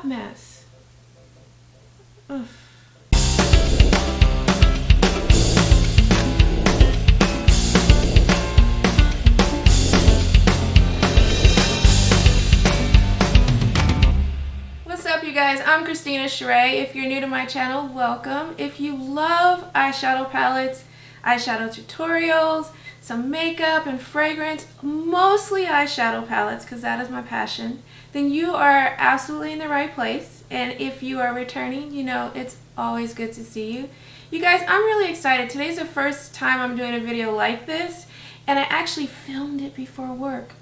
hot mess. Ugh. What's up, you guys? I'm Christina. If you're new to my channel, welcome. If you love eyeshadow palettes, eyeshadow tutorials, some makeup and fragrance, mostly eyeshadow palettes because that is my passion, then you are absolutely in the right place. And if you are returning, you know it's always good to see you. You guys, I'm really excited. Today's the first time I'm doing a video like this, and I actually filmed it before work.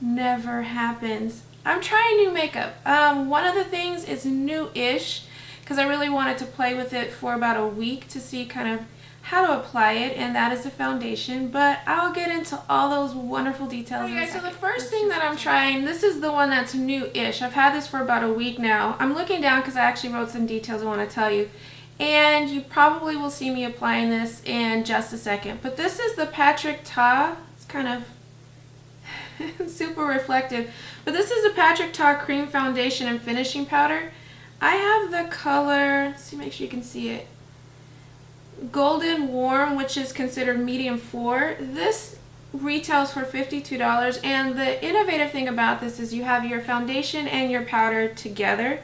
Never happens. I'm trying new makeup. One of the things is new-ish because I really wanted to play with it for about a week to see kind of how to apply it, and that is the foundation, but I'll get into all those wonderful details in a second. So the first thing that I'm trying, this is the one that's new-ish. I've had this for about a week now. I'm looking down because I actually wrote some details I want to tell you, and you probably will see me applying this in just a second. But this is the Perfector. It's kind of super reflective, but this is the Perfector cream foundation and finishing powder. I have the color, let's see, make sure you can see it, Golden Warm, which is considered medium 4. This retails for $52, and the innovative thing about this is you have your foundation and your powder together.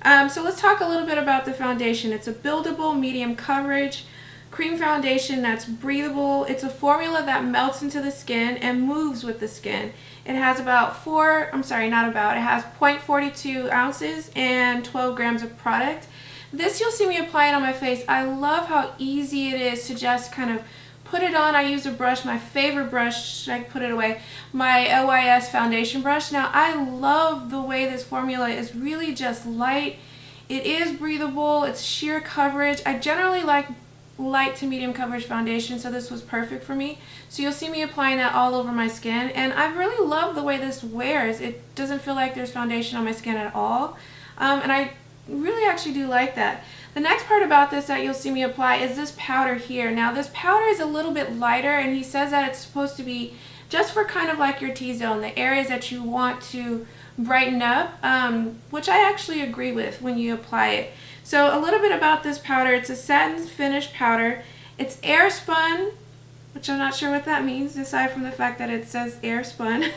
So let's talk a little bit about the foundation. It's a buildable medium coverage cream foundation that's breathable. It's a formula that melts into the skin and moves with the skin. It has about it has 0.42 ounces and 12 grams of product. This you'll see me applying on my face. I love how easy it is to just kind of put it on. I use a brush, my favorite brush, I put it away, my OYS foundation brush. Now I love the way this formula is really just light. It is breathable, it's sheer coverage. I generally like light to medium coverage foundation, so this was perfect for me. So you'll see me applying that all over my skin, and I really love the way this wears. It doesn't feel like there's foundation on my skin at all, and I really actually do like that. The next part about this that you'll see me apply is this powder here. Now this powder is a little bit lighter, and he says that it's supposed to be just for kind of like your T-zone, the areas that you want to brighten up, which I actually agree with when you apply it. So a little bit about this powder. It's a satin finish powder. It's air spun, which I'm not sure what that means aside from the fact that it says air spun.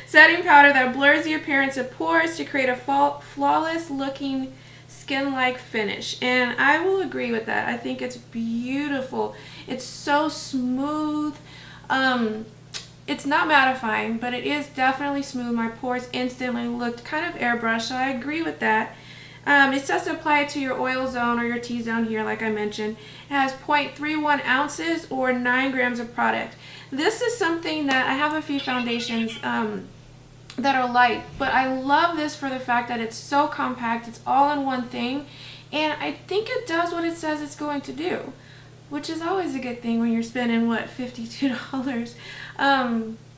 Setting powder that blurs the appearance of pores to create a flawless looking skin-like finish. And I will agree with that. I think it's beautiful. It's so smooth. It's not mattifying, but it is definitely smooth. My pores instantly looked kind of airbrushed, so I agree with that. It says to apply it to your oil zone or your T-zone here, like I mentioned. It has 0.31 ounces or 9 grams of product. This is something that I have a few foundations that are light, but I love this for the fact that it's so compact. It's all in one thing, and I think it does what it says it's going to do, which is always a good thing when you're spending, what, $52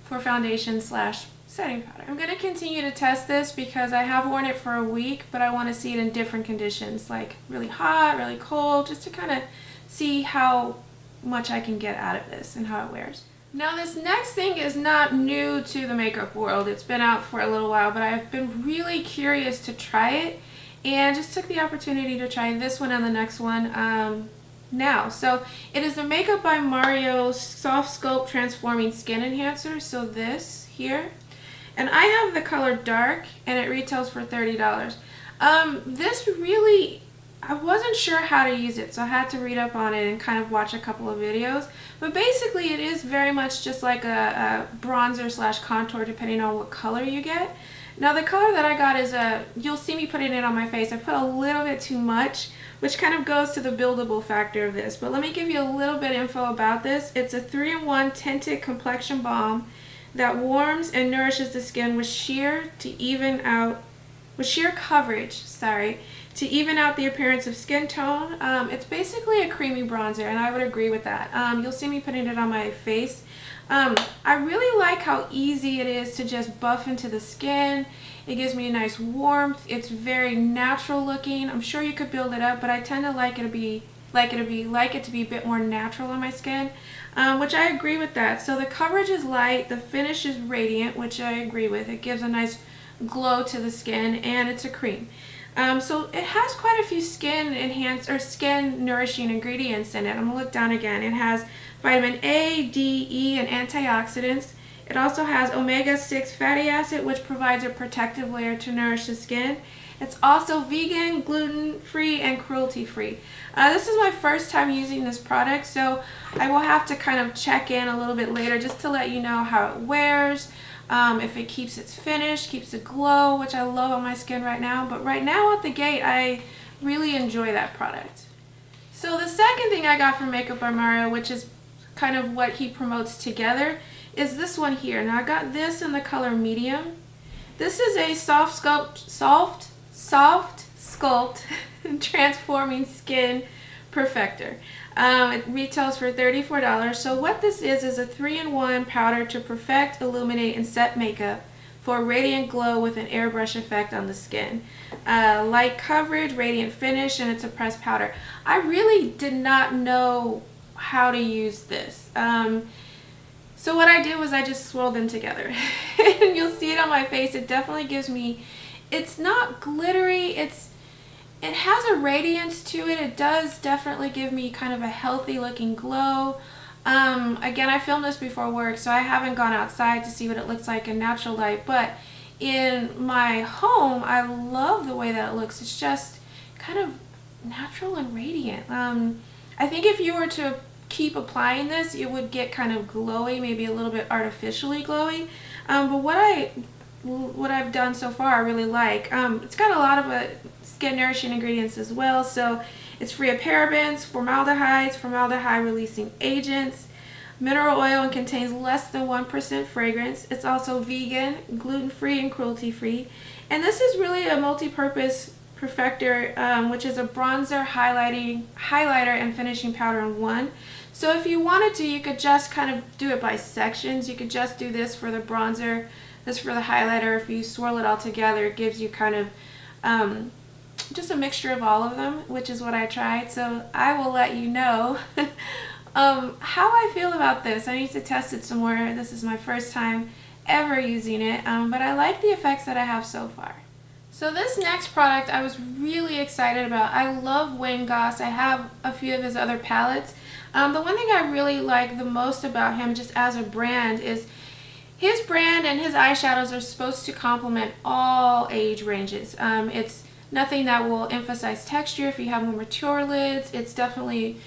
for foundation slash setting powder. I'm going to continue to test this because I have worn it for a week, but I want to see it in different conditions, like really hot, really cold, just to kind of see how much I can get out of this and how it wears. Now this next thing is not new to the makeup world. It's been out for a little while, but I've been really curious to try it and just took the opportunity to try this one and the next one now. So it is the Makeup by Mario Soft Sculpt Transforming Skin Enhancer. So this here. And I have the color dark, and it retails for $30. This really, I wasn't sure how to use it, so I had to read up on it and kind of watch a couple of videos. But basically it is very much just like a bronzer slash contour depending on what color you get. Now the color that I got is you'll see me putting it on my face. I put a little bit too much, which kind of goes to the buildable factor of this. But let me give you a little bit of info about this. It's a 3-in-1 tinted complexion balm that warms and nourishes the skin with sheer coverage, to even out the appearance of skin tone. It's basically a creamy bronzer, and I would agree with that. You'll see me putting it on my face. I really like how easy it is to just buff into the skin. It gives me a nice warmth. It's very natural looking. I'm sure you could build it up, but I tend to like it to be a bit more natural on my skin, which I agree with that. So the coverage is light, the finish is radiant, which I agree with. It gives a nice glow to the skin, and it's a cream. So it has quite a few skin nourishing ingredients in it. I'm gonna look down again. It has vitamin A, D, E, and antioxidants. It also has omega-6 fatty acid, which provides a protective layer to nourish the skin. It's also vegan, gluten-free, and cruelty-free. This is my first time using this product, so I will have to kind of check in a little bit later just to let you know how it wears, if it keeps its finish, keeps it glow, which I love on my skin right now. But right now out the gate, I really enjoy that product. So the second thing I got from Makeup by Mario, which is kind of what he promotes together, is this one here. Now I got this in the color medium. This is a soft sculpt transforming skin perfector. It retails for $34. So what this is a 3-in-1 powder to perfect, illuminate, and set makeup for a radiant glow with an airbrush effect on the skin. Light coverage, radiant finish, and it's a pressed powder. I really did not know how to use this. So what I did was I just swirled them together. And you'll see it on my face. It definitely gives me, it's not glittery, it has a radiance to it. It does definitely give me kind of a healthy looking glow. Again, I filmed this before work, so I haven't gone outside to see what it looks like in natural light, but in my home, I love the way that it looks. It's just kind of natural and radiant. I think if you were to keep applying this, it would get kind of glowy, maybe a little bit artificially glowy. But what I've done so far I really like. It's got a lot of skin nourishing ingredients as well, so it's free of parabens, formaldehydes, formaldehyde releasing agents, mineral oil, and contains less than 1% fragrance. It's also vegan, gluten-free, and cruelty-free. And this is really a multi-purpose perfector, which is a bronzer, highlighter, and finishing powder in one. So if you wanted to, you could just kind of do it by sections. You could just do this for the bronzer, this for the highlighter. If you swirl it all together, it gives you kind of just a mixture of all of them, which is what I tried. So I will let you know how I feel about this. I need to test it some more. This is my first time ever using it, but I like the effects that I have so far. So this next product I was really excited about. I love Wayne Goss. I have a few of his other palettes. The one thing I really like the most about him just as a brand is his brand and his eyeshadows are supposed to complement all age ranges. It's nothing that will emphasize texture if you have more mature lids. It's definitely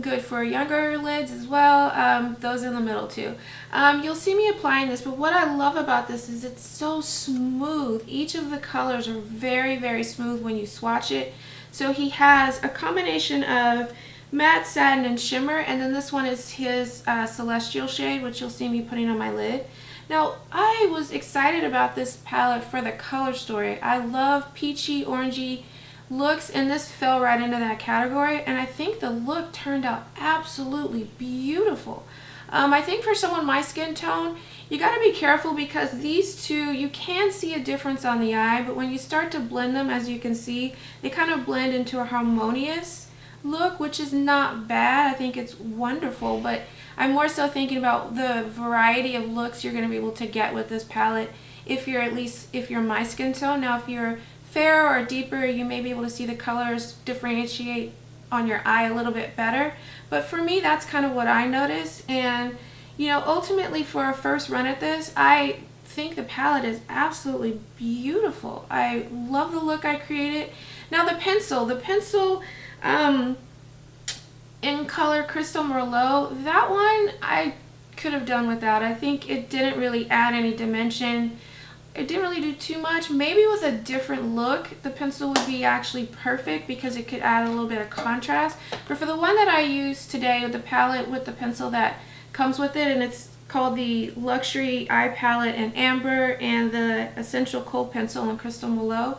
good for younger lids as well, those in the middle too. You'll see me applying this, but what I love about this is it's so smooth. Each of the colors are very, very smooth when you swatch it. So he has a combination of matte, satin, and shimmer, and then this one is his celestial shade, which you'll see me putting on my lid. Now, I was excited about this palette for the color story. I love peachy, orangey looks, and this fell right into that category, and I think the look turned out absolutely beautiful. I think for someone my skin tone, you got to be careful because these two, you can see a difference on the eye, but when you start to blend them, as you can see, they kind of blend into a harmonious look, which is not bad. I think it's wonderful, but I'm more so thinking about the variety of looks you're going to be able to get with this palette if you're my skin tone. Now, if you're fair or deeper, you may be able to see the colors differentiate on your eye a little bit better. But for me, that's kind of what I noticed. And, you know, ultimately for a first run at this, I think the palette is absolutely beautiful. I love the look I created. Now the pencil in color Crystal Merlot, that one I could have done without. I think it didn't really add any dimension. It didn't really do too much. Maybe with a different look, the pencil would be actually perfect because it could add a little bit of contrast. But for the one that I used today with the palette with the pencil that comes with it, and it's called the Luxury Eye Palette in Amber and the Essential Cold Pencil in Crystal Merlot,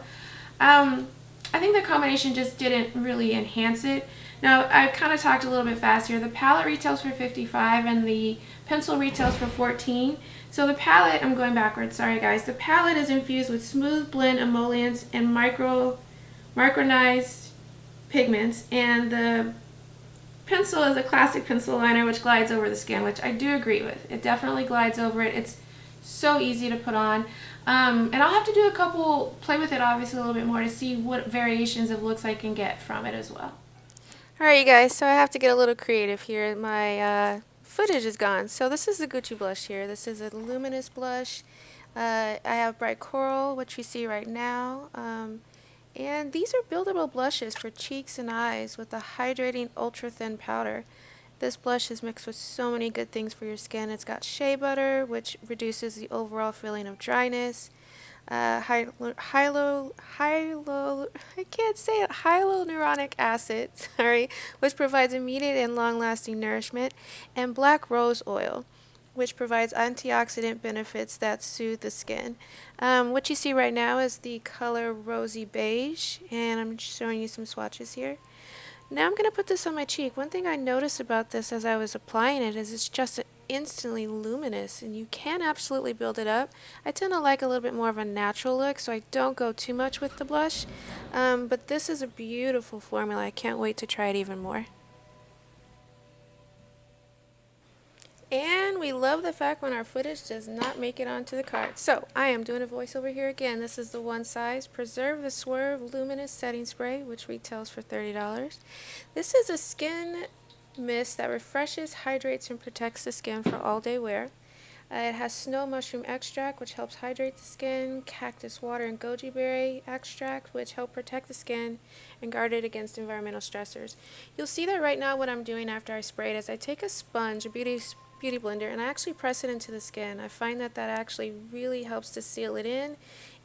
I think the combination just didn't really enhance it. Now, I kind of talked a little bit fast here. The palette retails for $55 and the pencil retails for $14. So the palette, I'm going backwards, sorry guys. The palette is infused with smooth blend emollients and micronized pigments, and the pencil is a classic pencil liner which glides over the skin, which I do agree with. It definitely glides over it. It's so easy to put on. And I'll have to do a couple, play with it obviously a little bit more to see what variations of looks I can get from it as well. Alright you guys, so I have to get a little creative here. My footage is gone. So this is the Gucci blush here. This is a Luminous blush. I have Bright Coral, which you see right now. And these are buildable blushes for cheeks and eyes with a hydrating ultra thin powder. This blush is mixed with so many good things for your skin. It's got shea butter, which reduces the overall feeling of dryness. I can't say it, hyaluronic acid, sorry, which provides immediate and long-lasting nourishment, and black rose oil, which provides antioxidant benefits that soothe the skin. What you see right now is the color Rosy Beige, and I'm just showing you some swatches here. Now I'm going to put this on my cheek. One thing I noticed about this as I was applying it is it's just instantly luminous, and you can absolutely build it up. I tend to like a little bit more of a natural look, so I don't go too much with the blush. But this is a beautiful formula. I can't wait to try it even more. And we love the fact when our footage does not make it onto the card. So I am doing a voiceover here again. This is the One Size Preserve the Swerve Luminous Setting Spray, which retails for $30. This is a skin mist that refreshes, hydrates, and protects the skin for all day wear. It has snow mushroom extract, which helps hydrate the skin, cactus water and goji berry extract, which help protect the skin and guard it against environmental stressors. You'll see that right now what I'm doing after I spray it is I take a sponge, a beauty blender, and I actually press it into the skin. I find that that actually really helps to seal it in,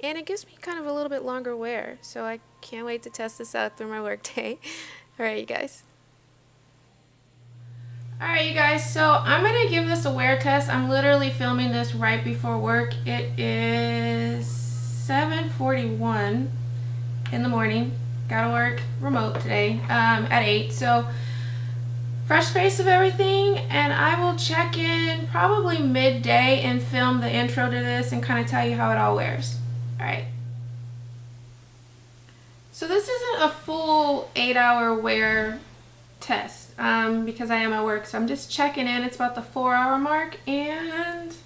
and it gives me kind of a little bit longer wear. So I can't wait to test this out through my work day. Alright you guys. Alright you guys, so I'm going to give this a wear test. I'm literally filming this right before work. It is 7:41 in the morning. Gotta work remote today at 8. So fresh face of everything, and I will check in probably midday and film the intro to this and kind of tell you how it all wears. Alright. So this isn't a full 8-hour wear test because I am at work, so I'm just checking in. It's about the 4-hour mark, and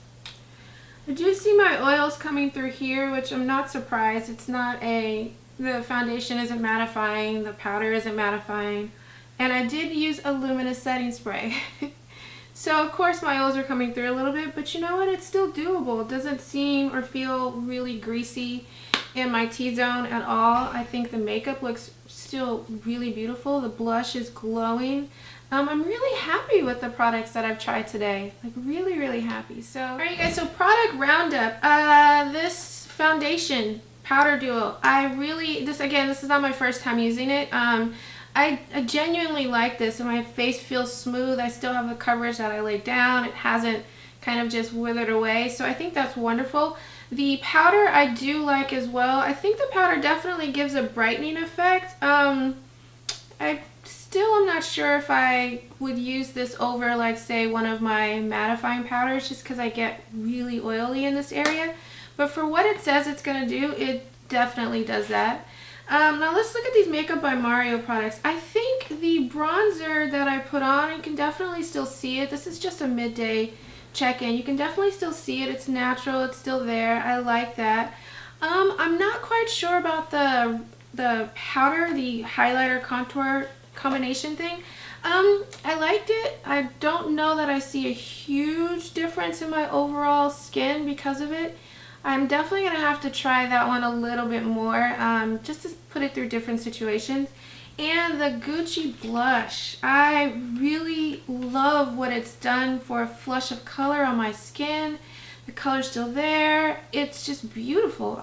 I do see my oils coming through here, which I'm not surprised. It's not the foundation isn't mattifying, the powder isn't mattifying. And I did use a Luminous setting spray. So of course my oils are coming through a little bit, but you know what? It's still doable. It doesn't seem or feel really greasy in my T-zone at all. I think the makeup looks still really beautiful. The blush is glowing. I'm really happy with the products that I've tried today. Like really, really happy. So, alright you guys, so product roundup. This foundation powder duo. This is not my first time using it. I genuinely like this, and my face feels smooth. I still have the coverage that I laid down. It hasn't kind of just withered away, so I think that's wonderful. The powder I do like as well. I think the powder definitely gives a brightening effect. I still am not sure if I would use this over, like, say, one of my mattifying powders, just because I get really oily in this area. But for what it says it's going to do, it definitely does that. Now let's look at these Makeup by Mario products. I think the bronzer that I put on, you can definitely still see it. This is just a midday check-in. You can definitely still see it. It's natural. It's still there. I like that. I'm not quite sure about the powder, the highlighter contour combination thing. I liked it. I don't know that I see a huge difference in my overall skin because of it. I'm definitely going to have to try that one a little bit more, just to put it through different situations. And the Gucci blush, I really love what it's done for a flush of color on my skin. The color's still there. It's just beautiful.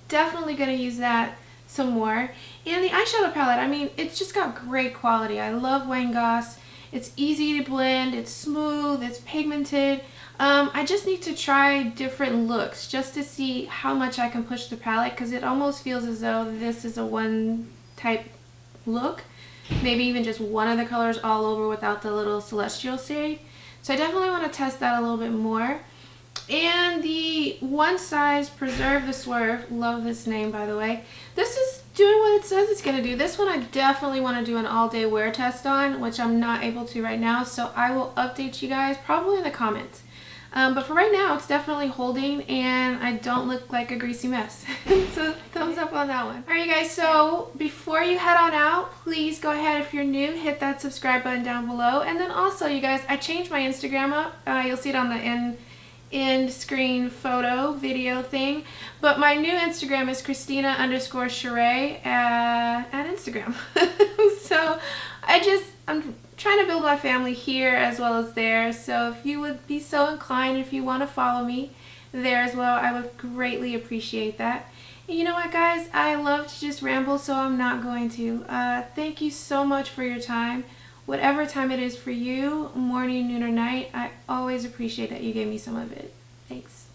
Definitely going to use that some more. And the eyeshadow palette, I mean, it's just got great quality. I love Wayne Goss. It's easy to blend, it's smooth, it's pigmented. I just need to try different looks just to see how much I can push the palette, because it almost feels as though this is a one type look. Maybe even just one of the colors all over without the little celestial shade. So I definitely want to test that a little bit more. And the One Size Preserve the Swerve, love this name by the way. This is doing what it says it's going to do. This one I definitely want to do an all day wear test on, which I'm not able to right now, so I will update you guys probably in the comments. But for right now, it's definitely holding and I don't look like a greasy mess. So thumbs up on that one. Alright you guys, so before you head on out, please go ahead, if you're new, hit that subscribe button down below. And then also, you guys, I changed my Instagram up. You'll see it on the end screen photo video thing. But my new Instagram is Christina_Sheree at Instagram. So I'm trying to build my family here as well as there, so if you would be so inclined, if you want to follow me there as well, I would greatly appreciate that. And you know what guys, I love to just ramble, so I'm not going to. Thank you so much for your time. Whatever time it is for you, morning, noon, or night, I always appreciate that you gave me some of it. Thanks.